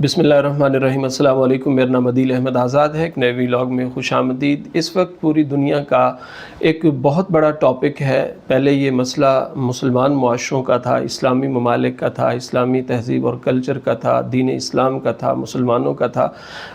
बिस्मिल्लाहिर्रहमानिर्रहीम। अस्सलाम वालेकुम। मेरा नाम अदील अहमद आज़ाद है। एक नए व्लॉग में खुश आमदीद। इस वक्त पूरी दुनिया का एक बहुत बड़ा टॉपिक है। पहले ये मसला मुसलमान मुआशरों का था, इस्लामी ममालिक का था, इस्लामी तहज़ीब और कल्चर का था, दीन इस्लाम का था, मुसलमानों का था।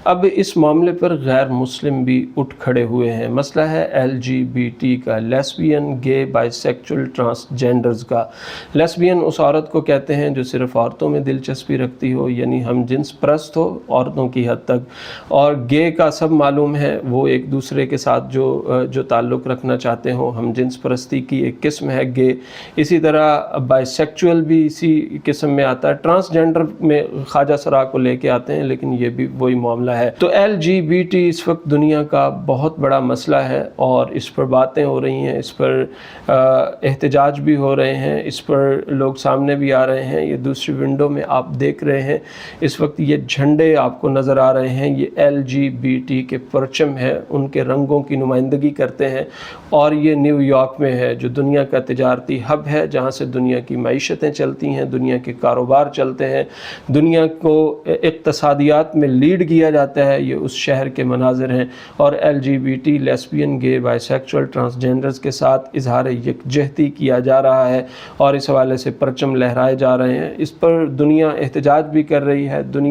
अब इस मामले पर गैर मुस्लिम भी उठ खड़े हुए हैं। मसला है LGBT का, लेस्बियन, गे, बाइसेक्चुअल, ट्रांसजेंडर्स का। लेस्बियन उस औरत को कहते हैं जो सिर्फ़ औरतों में दिलचस्पी रखती हो, यानी हम जिन्स परस्त हो औरतों की हद तक। और गे का सब मालूम है, वो एक दूसरे के साथ जो ताल्लुक़ रखना चाहते हो, हम जिन्स परस्ती की एक किस्म है गे। इसी तरह बाइसेक्चुअल भी इसी किस्म में आता है। ट्रांसजेंडर में ख्वाजा सरा को लेके आते हैं, लेकिन ये भी वही मामला है। तो LGBT इस वक्त दुनिया का बहुत बड़ा मसला है और इस पर बातें हो रही हैं, इस पर एहतजाज भी हो रहे हैं, इस पर लोग सामने भी आ रहे हैं। ये दूसरी विंडो में आप देख रहे हैं, इस वक्त ये झंडे आपको नज़र आ रहे हैं। ये LGBT के परचम है, उनके रंगों की नुमाइंदगी करते हैं। और ये न्यूयॉर्क में है, जो दुनिया का तिजारती हब है, जहाँ से दुनिया की मईशतें चलती हैं, दुनिया के कारोबार चलते हैं, दुनिया को इक़्तिसादियात में लीड किया जाता है। ये उस शहर के मनाज़िर हैं। और LGBT, लेस्बियन, गे, बाइसेक्चुअल, ट्रांसजेंडर्स के साथ इजहार यकजहती किया जा रहा है और इस हवाले से परचम लहराए जा रहे हैं। इस पर दुनिया एहतजाज भी कर रही है, दुनिया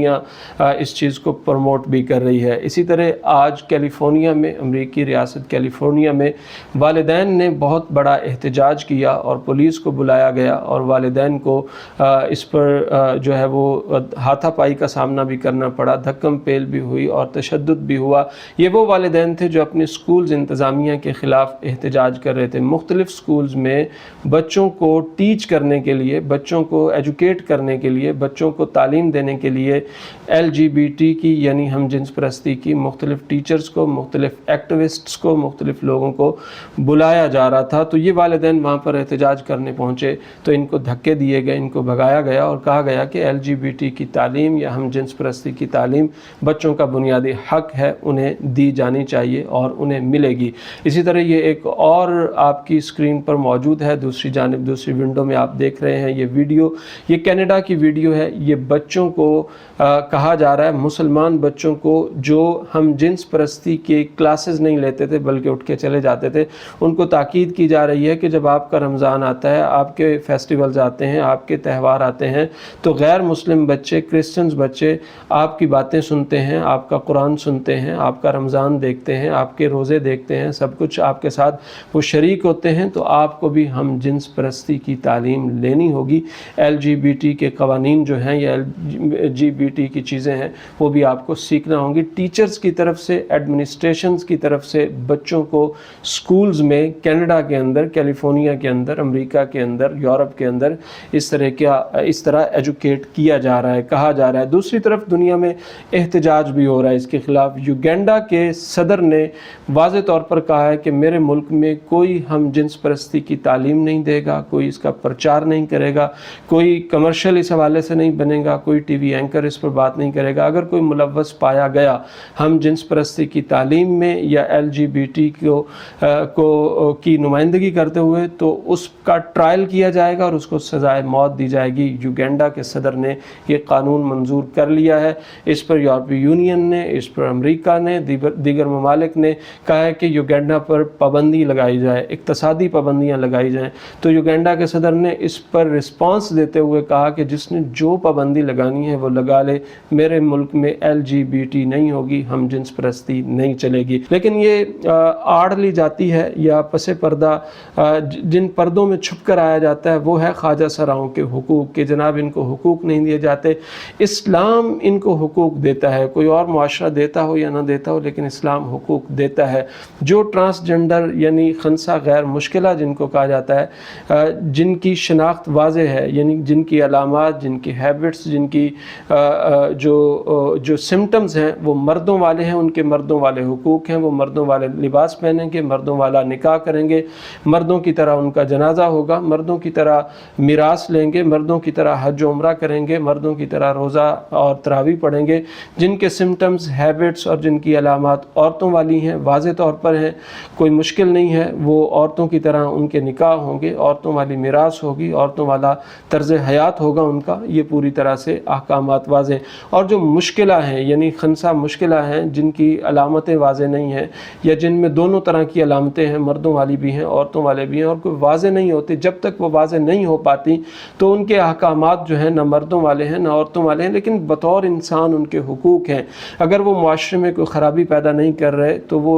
इस चीज़ को प्रमोट भी कर रही है। इसी तरह आज कैलिफोर्निया में, अमरीकी रियासत कैलिफोर्निया में वालिदैन ने बहुत बड़ा एहतजाज किया और पुलिस को बुलाया गया और वालिदैन को इस पर जो है वो हाथापाई का सामना भी करना पड़ा, धक्कम पेल भी हुई और तशद्दुद भी हुआ। ये वो वालिदैन थे जो अपने स्कूल्स इंतज़ामिया के ख़िलाफ़ एहतजाज कर रहे थे। मुख्तलिफ़ स्कूल्स में बच्चों को टीच करने के लिए, बच्चों को एजुकेट करने के लिए, बच्चों को तालीम देने के लिए LGBT की यानी हम जिन्स परस्ती की मुख्तलिफ़ टीचर्स को, मुख्तलिफ़ एक्टिविस्ट्स को, मुख्तलिफ़ लोगों को बुलाया जा रहा था। तो ये वालिदैन वहाँ पर एहतजाज करने पहुँचे तो इनको धक्के दिए गए, इनको भगाया गया और कहा गया कि LGBT की तालीम या हम जिन्स परस्ती की तालीम बच्चों का बुनियादी हक़ है, उन्हें दी जानी चाहिए और उन्हें मिलेगी। इसी तरह ये एक और आपकी स्क्रीन पर मौजूद है, दूसरी जानिब दूसरी विंडो में आप देख रहे हैं ये वीडियो। ये कनाडा की वीडियो है। ये बच्चों को कहा जा रहा है, मुसलमान बच्चों को जो हम जिन्स परस्ती के क्लासेस नहीं लेते थे बल्कि उठ के चले जाते थे, उनको ताकीद की जा रही है कि जब आपका रमज़ान आता है, आपके फेस्टिवल्स आते हैं, आपके त्यौहार आते हैं, तो गैर मुस्लिम बच्चे, क्रिश्चियंस बच्चे आपकी बातें सुनते हैं, आपका कुरान सुनते हैं, आपका रमज़ान देखते हैं, आपके रोज़े देखते हैं, सब कुछ आपके साथ वो शरीक होते हैं। तो आपको भी हम जिन्स परस्ती की तालीम लेनी होगी। LGBT के क़वानीन जो हैं या LGBT की चीज़ें हैं वो भी आपको सीखना होंगी। टीचर्स की तरफ से, एडमिनिस्ट्रेशंस की तरफ से बच्चों को स्कूल्स में कनाडा के अंदर, कैलिफोर्निया के अंदर, अमेरिका के अंदर, यूरोप के अंदर इस तरह एजुकेट किया जा रहा है, कहा जा रहा है। दूसरी तरफ दुनिया में एहतजाज भी हो रहा है इसके ख़िलाफ़। युगांडा के सदर ने वाज़े तौर पर कहा है कि मेरे मुल्क में कोई हम जिन्स परस्ती की तालीम नहीं देगा, कोई इसका प्रचार नहीं करेगा, कोई कमर्शियल इस हवाले से नहीं बनेगा, कोई TV एंकर इस पर बात नहीं करेगा। अगर कोई मुलव्वस पाया गया हम जिन्स परस्ती की तालीम में या LGBT की नुमाइंदगी करते हुए, तो उसका ट्रायल किया जाएगा और उसको सज़ाए मौत दी जाएगी। युगांडा के सदर ने ये कानून मंजूर कर लिया है। इस पर यूरोपीय यूनियन ने, इस पर अमेरिका ने, दीगर ममालिक ने कहा है कि युगांडा पर पाबंदी लगाई जाए, इक़्तिसादी पाबंदियाँ लगाई जाएँ। तो युगांडा के सदर ने इस पर रिस्पॉन्स देते हुए कहा कि जिसने जो पाबंदी लगानी है वो लगा ले, मेरे मुल्क में LGBT नहीं होगी, हम जिन्स परस्ती नहीं चलेगी। लेकिन ये आड़ ली जाती है या पसे पर्दा जिन पर्दों में छुप कर आया जाता है वो है ख्वाजा सराओं के हुकूक के। जनाब इनको हुकूक नहीं दिए जाते, इस्लाम इनको हुकूक देता है। कोई और मुआशरा देता हो या ना देता हो, लेकिन इस्लाम हुकूक देता है। जो ट्रांसजेंडर यानी खंसा गैर मुश्किला जिनको कहा जाता है, जिनकी शनाख्त वाज़े है, यानी जिनकी अलामात, जिनकी हैबिट्स, जिनकी जो सिम्टम्स हैं वो मर्दों वाले हैं, उनके मर्दों वाले हुकूक हैं। वो मर्दों वाले लिबास पहनेंगे, मर्दों वाला निकाह करेंगे, मर्दों की तरह उनका जनाजा होगा, मर्दों की तरह मिरास लेंगे, मर्दों की तरह हज उम्रा करेंगे, मर्दों की तरह रोज़ा और तरावी पढ़ेंगे। जिनके सिम्टम्स, हैबिट्स और जिनकी अलामात औरतों वाली हैं, वाज़े तौर पर हैं, कोई मुश्किल नहीं है, वो औरतों की तरह उनके निकाह होंगे, औरतों वाली मिरास होगी, औरतों वाला तर्ज़ हयात होगा उनका। ये पूरी तरह से अहकामात वाज़े واضح اور جو مشکلہ ہیں یعنی خنثی مشکلہ ہیں جن کی علامتیں واضح نہیں ہیں یا جن میں دونوں طرح کی علامتیں ہیں، مردوں والی بھی ہیں عورتوں والے بھی ہیں، اور کوئی واضح نہیں ہوتی، جب تک وہ واضح نہیں ہو پاتی تو ان کے احکامات جو ہیں نہ مردوں والے ہیں نہ عورتوں والے ہیں، لیکن بطور انسان ان کے حقوق ہیں۔ اگر وہ معاشرے میں کوئی خرابی پیدا نہیں کر رہے تو وہ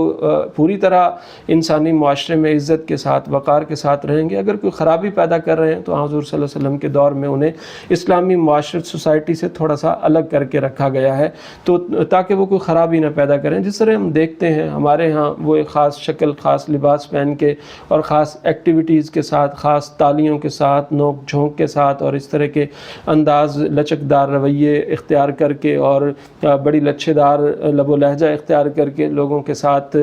پوری طرح انسانی معاشرے میں عزت کے ساتھ وقار کے ساتھ رہیں گے۔ اگر کوئی خرابی پیدا کر رہے ہیں تو حضور صلی اللہ علیہ وسلم کے دور میں انہیں اسلامی معاشرت سوسائٹی سے تھوڑا سا الگ کر کے رکھا گیا ہے تو تاکہ وہ کوئی خرابی نہ پیدا کریں۔ جس طرح ہم دیکھتے ہیں ہمارے ہاں وہ ایک خاص شکل، خاص لباس پہن کے اور خاص ایکٹیویٹیز کے ساتھ، خاص تالیوں کے ساتھ، نوک جھونک کے ساتھ اور اس طرح کے انداز لچکدار رویے اختیار کر کے اور بڑی لچھے دار لب و لہجہ اختیار کر کے لوگوں کے ساتھ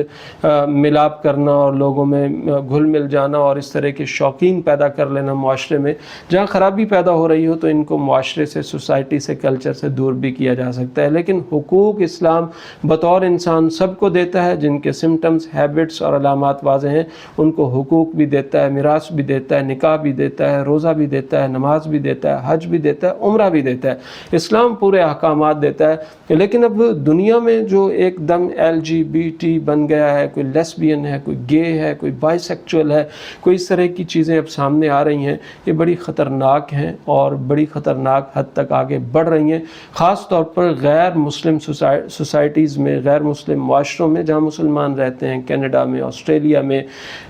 ملاپ کرنا اور لوگوں میں گھل مل جانا اور اس طرح کے شوقین پیدا کر لینا معاشرے میں، جہاں خرابی پیدا ہو رہی ہو تو ان کو معاشرے سے، سوسائٹی سے، کلچر سے دور بھی کیا جا سکتا ہے۔ لیکن حقوق اسلام بطور انسان سب کو دیتا ہے، جن کے سمٹمز، ہیبٹس اور علامات واضح ہیں ان کو حقوق بھی دیتا ہے، میراث بھی دیتا ہے، نکاح بھی دیتا ہے، روزہ بھی دیتا ہے، نماز بھی دیتا ہے، حج بھی دیتا ہے، عمرہ بھی دیتا ہے۔ اسلام پورے احکامات دیتا ہے۔ لیکن اب دنیا میں جو ایک دم LGBT بن گیا ہے، کوئی لیسبین ہے، کوئی گے ہے، کوئی بائی سیکچول ہے، کوئی اس طرح کی چیزیں اب سامنے آ رہی ہیں، یہ بڑی خطرناک ہیں اور بڑی خطرناک حد تک آگے بڑھ رہی ہیں، خاص طور پر غیر مسلم سوسائٹیز میں، غیر مسلم معاشروں میں جہاں مسلمان رہتے ہیں، کینیڈا میں، آسٹریلیا میں،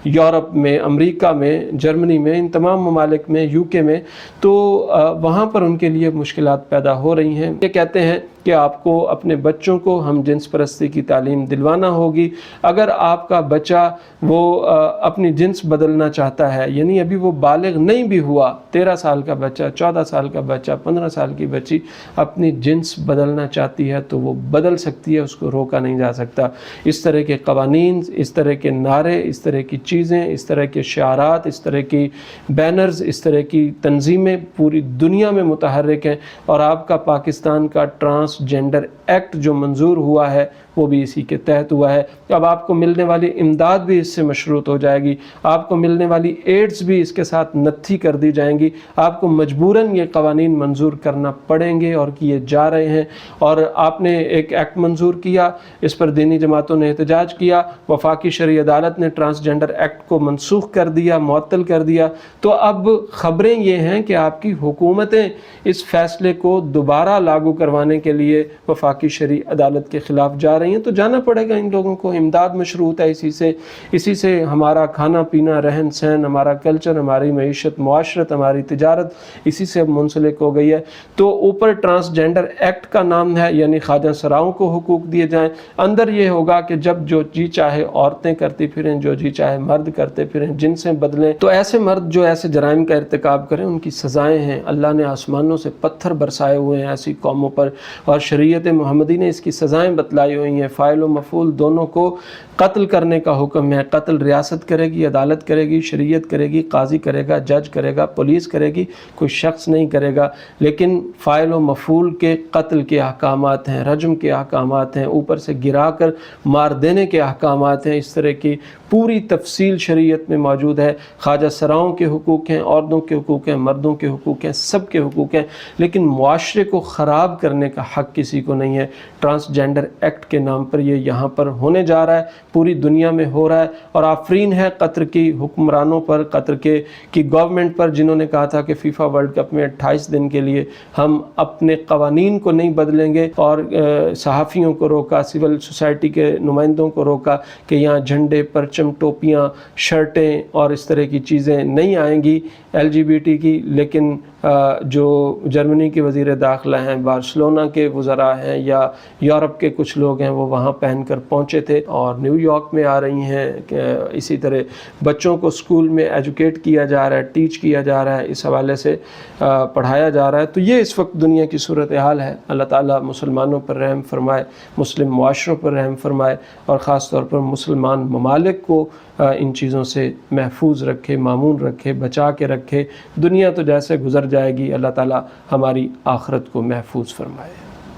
یورپ میں، امریکہ میں، جرمنی میں، ان تمام ممالک میں، UK میں، تو وہاں پر ان کے لیے مشکلات پیدا ہو رہی ہیں۔ یہ کہتے ہیں کہ آپ کو اپنے بچوں کو ہم جنس پرستی کی تعلیم دلوانا ہوگی۔ اگر آپ کا بچہ وہ اپنی جنس بدلنا چاہتا ہے، یعنی ابھی وہ بالغ نہیں بھی ہوا، 13 سال کا بچہ، 14 سال کا بچہ، 15 سال کی بچی اپنی جنس بدلنا چاہتی ہے تو وہ بدل سکتی ہے، اس کو روکا نہیں جا سکتا۔ اس طرح کے قوانین، اس طرح کے نعرے، اس طرح کی چیزیں، اس طرح کے شعارات، اس طرح کی بینرز، اس طرح کی تنظیمیں پوری دنیا میں متحرک ہیں، اور آپ کا پاکستان کا ٹرانسجنڈر ایکٹ جو منظور ہوا ہے وہ بھی اسی کے تحت ہوا ہے۔ اب آپ کو ملنے والی امداد بھی اس سے مشروط ہو جائے گی، آپ کو ملنے والی ایڈز بھی اس کے ساتھ نتھی کر دی جائیں گی، آپ کو مجبوراً یہ قوانین منظور کرنا پڑیں گے اور کیے جا رہے ہیں۔ اور آپ نے ایک ایکٹ منظور کیا، اس پر دینی جماعتوں نے احتجاج کیا، وفاقی شرعی عدالت نے ٹرانسجنڈر ایکٹ کو منسوخ کر دیا، معطل کر دیا، تو اب خبریں یہ ہیں کہ آپ کی حکومتیں اس فیصلے کو دوبارہ لاگو کروانے کے لیے وفاقی شرعی عدالت کے خلاف جا رہی ہیں۔ تو جانا پڑے گا ان لوگوں کو، امداد مشروط ہے اسی سے ہمارا کھانا پینا، رہن سہن، ہمارا کلچر، ہماری معیشت، معاشرت، ہماری تجارت اسی سے منسلک ہو گئی ہے۔ تو اوپر ٹرانسجنڈر ایکٹ کا نام ہے، یعنی خواجہ سراؤں کو حقوق دیے جائیں، اندر یہ ہوگا کہ جب جو جی چاہے عورتیں کرتی پھریں، جو جی چاہے مرد کرتے پھریں، جنسیں بدلیں، تو ایسے مرد جو ایسے جرائم کا ارتکاب کریں ان کی سزائیں ہیں۔ اللہ نے آسمانوں سے پتھر برسائے ہوئے ہیں ایسی قوموں پر، اور شریعت محمدی نے اس کی سزائیں بتلائی ہوئی ہیں۔ فاعل و مفعول دونوں کو قتل کرنے کا حکم ہے۔ قتل ریاست کرے گی، عدالت کرے گی، شریعت کرے گی، قاضی کرے گا، جج کرے گا، پولیس کرے گی، کوئی شخص نہیں کرے گا۔ لیکن فاعل و مفعول کے قتل کے احکامات ہیں، رجم کے احکامات ہیں، اوپر سے گرا کر مار دینے کے احکامات ہیں۔ اس طرح کی پوری تفصیل شریعت میں موجود ہے۔ خواجہ سراؤں کے حقوق ہیں، عورتوں کے حقوق ہیں، مردوں کے حقوق ہیں، سب کے حقوق ہیں، لیکن معاشرے کو خراب کرنے کا حق کسی کو نہیں ہے۔ ٹرانسجنڈر ایکٹ کے نام پر یہ یہاں پر ہونے جا رہا ہے، پوری دنیا میں ہو رہا ہے، اور آفرین ہے قطر کی حکمرانوں پر، قطر کی گورنمنٹ پر، جنہوں نے کہا تھا کہ فیفا ورلڈ کپ میں 28 دن کے لیے ہم اپنے قوانین کو نہیں بدلیں گے، اور صحافیوں کو روکا، سول سوسائٹی کے نمائندوں کو روکا کہ یہاں جھنڈے، پرچم، ٹوپیاں، شرٹیں اور اس طرح کی چیزیں نہیں آئیں گی LGBT کی۔ لیکن جو جرمنی کے وزیر داخلہ ہیں، بارسلونا کے وزراء ہیں، یا یورپ کے کچھ لوگ ہیں، وہ وہاں پہن کر پہنچے تھے، اور نیو یارک میں آ رہی ہیں کہ اسی طرح بچوں کو اسکول میں ایجوکیٹ کیا جا رہا ہے، ٹیچ کیا جا رہا ہے، اس حوالے سے پڑھایا جا رہا ہے۔ تو یہ اس وقت دنیا کی صورتحال ہے۔ اللہ تعالیٰ مسلمانوں پر رحم فرمائے، مسلم معاشروں پر رحم فرمائے، اور خاص طور پر مسلمان ممالک کو ان چیزوں سے محفوظ رکھے، مامون رکھے، بچا کے رکھے۔ دنیا تو جیسے گزر جائے گی، اللہ تعالیٰ ہماری آخرت کو محفوظ فرمائے۔